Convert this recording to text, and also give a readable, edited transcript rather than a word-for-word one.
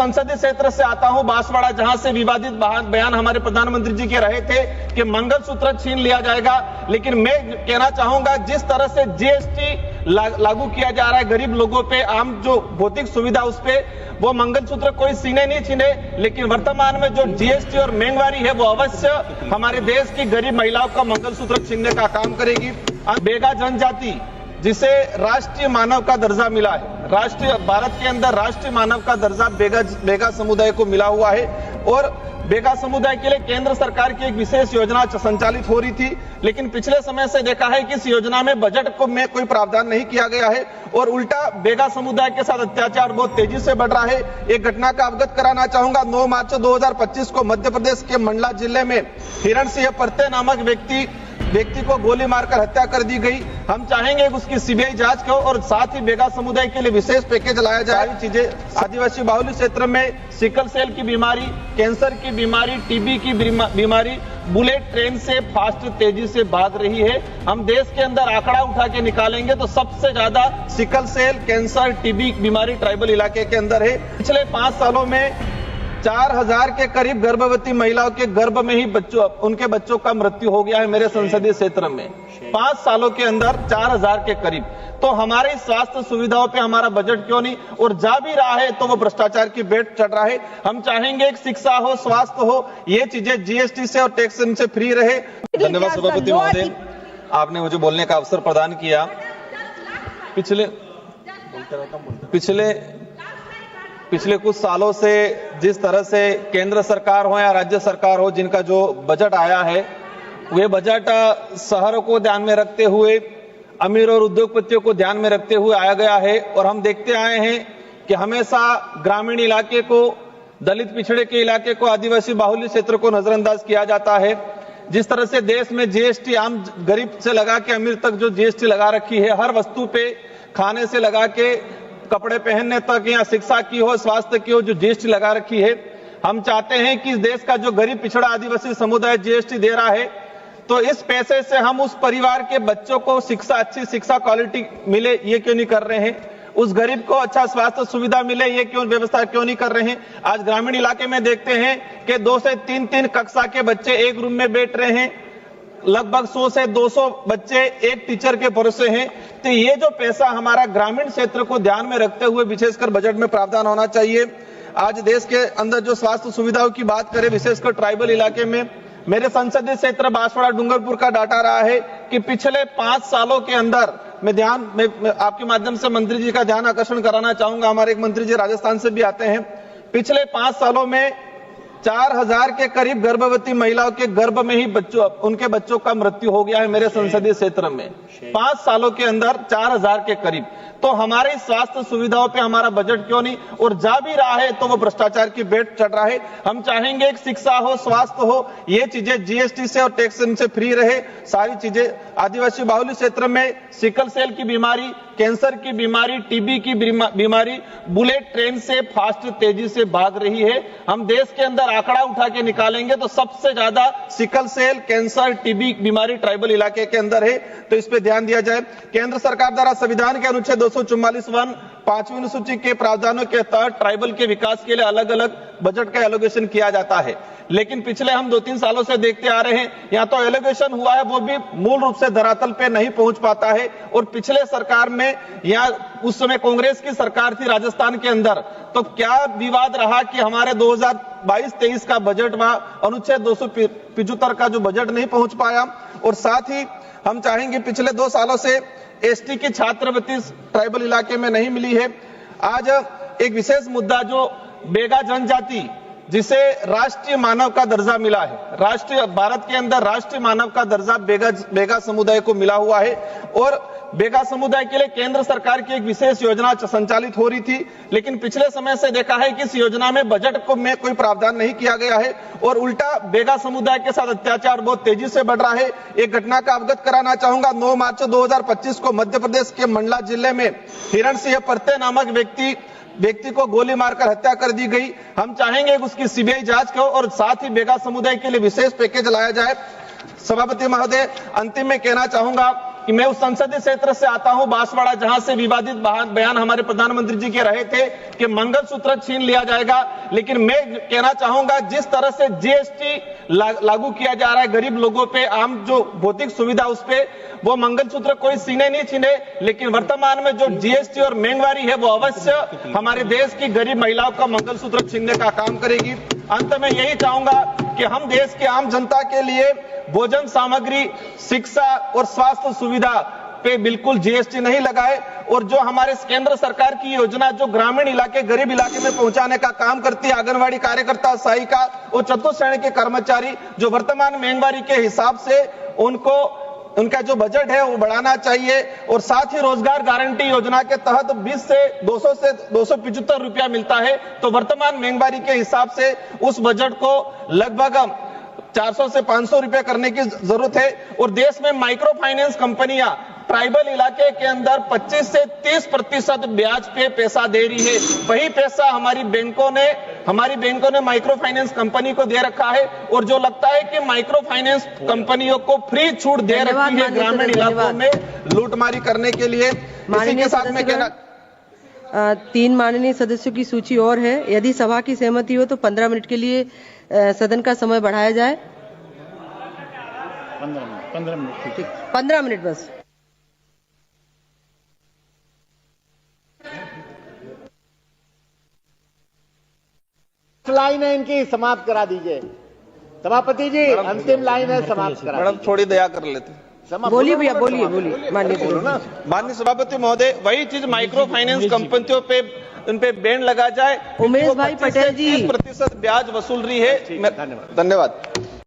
संसदीय क्षेत्र से आता हूं, बांसवाड़ा, जहां से विवादित बयान हमारे प्रधानमंत्री जी के रहे थे कि मंगलसूत्र छीन लिया जाएगा। लेकिन मैं कहना चाहूंगा, जिस तरह से जीएसटी लागू किया जा रहा है गरीब लोगों पे, आम जो भौतिक सुविधा उस पे, वो मंगलसूत्र कोई सीने नहीं छीने, लेकिन वर्तमान में जो जीएसटी और महंगाई है वो अवश्य हमारे देश की गरीब महिलाओं का मंगलसूत्र छीनने का काम करेगी। बेगा जनजाति, जिसे राष्ट्रीय मानव का दर्जा मिला है, राष्ट्रीय भारत के अंदर राष्ट्रीय मानव का दर्जा बेगा समुदाय को मिला हुआ है, और बेगा समुदाय के लिए केंद्र सरकार की एक विशेष योजना संचालित हो रही थी। लेकिन पिछले समय से देखा है कि इस योजना में बजट को में कोई प्रावधान नहीं किया गया है, और उल्टा बेगा समुदाय के साथ अत्याचार बहुत तेजी से बढ़ रहा है। एक घटना का अवगत कराना चाहूंगा। 9 मार्च 2025 को मध्य प्रदेश के मंडला जिले में हिरण सिंह परते नामक व्यक्ति को गोली मारकर हत्या कर दी गई। हम चाहेंगे कि उसकी सीबीआई जांच हो, और साथ ही बेगा समुदाय के लिए विशेष पैकेज लाया जाए। चीजें आदिवासी बाहुल्य क्षेत्र में सिकल सेल की बीमारी, कैंसर की बीमारी, टीबी की बीमारी बुलेट ट्रेन से फास्ट तेजी से भाग रही है। हम देश के अंदर आंकड़ा उठा के निकालेंगे तो सबसे ज्यादा सिकल सेल, कैंसर, टीबी बीमारी ट्राइबल इलाके के अंदर है। पिछले 5 सालों में 4000 के करीब गर्भवती महिलाओं के गर्भ में ही उनके बच्चों का मृत्यु हो गया है मेरे संसदीय क्षेत्र में। 5 सालों के अंदर 4000 के करीब। तो हमारे स्वास्थ्य सुविधाओं पे हमारा बजट क्यों नहीं, और जा भी रहा है तो वो भ्रष्टाचार की भेंट चढ़ रहा है। हम चाहेंगे कि शिक्षा हो, स्वास्थ्य हो, ये चीजें जीएसटी से और टैक्स से फ्री रहे। धन्यवाद सभापति महोदय, आपने मुझे बोलने का अवसर प्रदान किया। पिछले कुछ सालों से जिस तरह से केंद्र सरकार हो या राज्य सरकार हो, जिनका जो बजट आया है, वे बजट शहरों को ध्यान में रखते हुए, अमीर और उद्योगपतियों को ध्यान में रखते हुए आया गया है। और हम देखते आए हैं कि हमेशा ग्रामीण इलाके को, दलित पिछड़े के इलाके को, आदिवासी बाहुल्य क्षेत्र को नजरअंदाज किया जाता है। जिस तरह से देश में जीएसटी आम गरीब से लगा के अमीर तक जो जीएसटी लगा रखी है, हर वस्तु पे, खाने से लगा के कपड़े पहनने तक, या शिक्षा की हो, स्वास्थ्य की हो, जो जीएसटी लगा रखी है। हम चाहते हैं कि देश का जो गरीब पिछड़ा आदिवासी समुदाय जीएसटी दे रहा है, तो इस पैसे से हम उस परिवार के बच्चों को शिक्षा, अच्छी शिक्षा क्वालिटी मिले, ये क्यों नहीं कर रहे हैं? उस गरीब को अच्छा स्वास्थ्य सुविधा मिले, ये क्यों व्यवस्था क्यों नहीं कर रहे हैं? आज ग्रामीण इलाके में देखते हैं कि 2 से 3 कक्षा के बच्चे एक रूम में बैठ रहे हैं, लगभग 100 से 200 बच्चे एक टीचर के भरोसे हैं। तो ये जो पैसा हमारा ग्रामीण क्षेत्र को ध्यान में रखते हुए विशेषकर बजट में प्रावधान होना चाहिए। आज देश के अंदर जो स्वास्थ्य सुविधाओं की बात करें, विशेषकर ट्राइबल इलाके में, मेरे संसदीय क्षेत्र बांसवाड़ा डूंगरपुर का डाटा रहा है कि पिछले 5 सालों के अंदर, मैं आपके माध्यम से मंत्री जी का ध्यान आकर्षण कराना चाहूंगा, हमारे एक मंत्री जी राजस्थान से भी आते हैं। पिछले 5 सालों में 4000 के करीब गर्भवती महिलाओं के गर्भ में ही उनके बच्चों का मृत्यु हो गया है मेरे संसदीय क्षेत्र में। 5 सालों के अंदर 4000 के करीब। तो हमारे स्वास्थ्य सुविधाओं पे हमारा बजट क्यों नहीं, और जा भी रहा है तो वो भ्रष्टाचार की भेंट चढ़ रहा है। हम चाहेंगे कि शिक्षा हो, स्वास्थ्य हो, ये चीजें जीएसटी से और टैक्स से फ्री रहे। सारी चीजें आदिवासी बाहुल्य क्षेत्र में सिकल सेल की बीमारी, कैंसर की बीमारी, टीबी की बीमारी बुलेट ट्रेन से फास्ट तेजी से भाग रही है। हम देश के अंदर आंकड़ा उठा के निकालेंगे तो सबसे ज्यादा सिकल सेल, कैंसर, टीबी बीमारी ट्राइबल इलाके के अंदर है। तो इस पे ध्यान दिया जाए। केंद्र सरकार द्वारा संविधान के अनुच्छेद 244(1) 5वीं अनुसूची के प्रावधानों के तहत ट्राइबल के विकास के लिए अलग अलग बजट का एलोकेशन किया जाता है। लेकिन पिछले हम 2-3 सालों से देखते आ रहे हैं, या तो एलोकेशन हुआ है वो भी मूल रूप से धरातल पे नहीं पहुंच पाता है। और पिछले सरकार में, या उस समय कांग्रेस की सरकार थी राजस्थान के अंदर, तो क्या विवाद रहा कि हमारे 2022-23 का बजट में अनुच्छेद 275 का जो बजट नहीं पहुंच पाया। और साथ ही हम चाहेंगे, पिछले 2 सालों से एसटी की छात्रवृत्ति ट्राइबल इलाके में नहीं मिली है। आज एक विशेष मुद्दा, जो बेगा जनजाति, जिसे राष्ट्रीय मानव का दर्जा मिला है, राष्ट्रीय भारत के अंदर राष्ट्रीय मानव का दर्जा बेगा समुदाय को मिला हुआ है, और बेगा समुदाय के लिए केंद्र सरकार की एक विशेष योजना संचालित हो रही थी। लेकिन पिछले समय से देखा है कि इस योजना में बजट को में कोई प्रावधान नहीं किया गया है, और उल्टा बेगा समुदाय के साथ अत्याचार बहुत तेजी से बढ़ रहा है। एक घटना का अवगत कराना चाहूंगा। 9 मार्च 2025 को मध्य प्रदेश के मंडला जिले में हिरण सिंह परते नामक व्यक्ति को गोली मारकर हत्या कर दी गई। हम चाहेंगे कि उसकी सीबीआई जांच हो, और साथ ही बेगा समुदाय के लिए विशेष पैकेज लाया जाए। सभापति महोदय, अंतिम में कहना चाहूंगा कि मैं उस संसदीय क्षेत्र से आता हूं बांसवाड़ा, जहां से विवादित बयान हमारे प्रधानमंत्री जी के रहे थे कि मंगलसूत्र छीन लिया जाएगा। लेकिन मैं कहना चाहूंगा, जिस तरह से जीएसटी लागू किया जा रहा है गरीब लोगों पे, आम जो भौतिक सुविधा उस पे, वो मंगलसूत्र कोई सीने नहीं छीने, लेकिन वर्तमान में जो जीएसटी और महंगाई है वो अवश्य हमारे देश की गरीब महिलाओं का मंगलसूत्र छीनने का काम करेगी। अंत में यही चाहूंगा कि हम देश के आम जनता के लिए भोजन सामग्री, शिक्षा और स्वास्थ्य सुविधा पे बिल्कुल जीएसटी नहीं लगाए, और जो हमारे केंद्र सरकार की योजना जो ग्रामीण इलाके, गरीब इलाके में पहुंचाने का काम करती है, आंगनवाड़ी कार्यकर्ता, सहायिका और चतुर्थ श्रेणी के कर्मचारी, जो वर्तमान महंगाई के हिसाब से उनका जो बजट है वो बढ़ाना चाहिए। और साथ ही रोजगार गारंटी योजना के तहत 20 से 275 रुपया मिलता है, तो वर्तमान महंगाई के हिसाब से उस बजट को लगभग 400 से 500 रुपए करने की जरूरत है। और देश में माइक्रो फाइनेंस कंपनियां ट्राइबल इलाके के अंदर 25 से 30% ब्याज पे पैसा दे रही है। वही पैसा हमारी बैंकों ने माइक्रो फाइनेंस कंपनी को दे रखा है, और जो लगता है कि माइक्रो फाइनेंस कंपनियों को फ्री छूट दे रखी है ग्रामीण इलाकों में लूटमारी करने के लिए। इसी के साथ में कहना 3 माननीय सदस्यों की सूची और है। यदि सभा की सहमति हो तो 15 मिनट के लिए सदन का समय बढ़ाया जाए। 15 मिनट 15 मिनट बस। लाइन है इनकी, समाप्त करा दीजिए। सभापति जी, अंतिम लाइन है, समाप्त करा। मैडम थोड़ी दया कर लेते। बोलिए भैया, बोलिए माननीय सभापति महोदय, वही चीज माइक्रो फाइनेंस कंपनियों पे उन पे बैन लगा जाए। उमेश भाई पटेल जी 30% ब्याज वसूल रही है। धन्यवाद।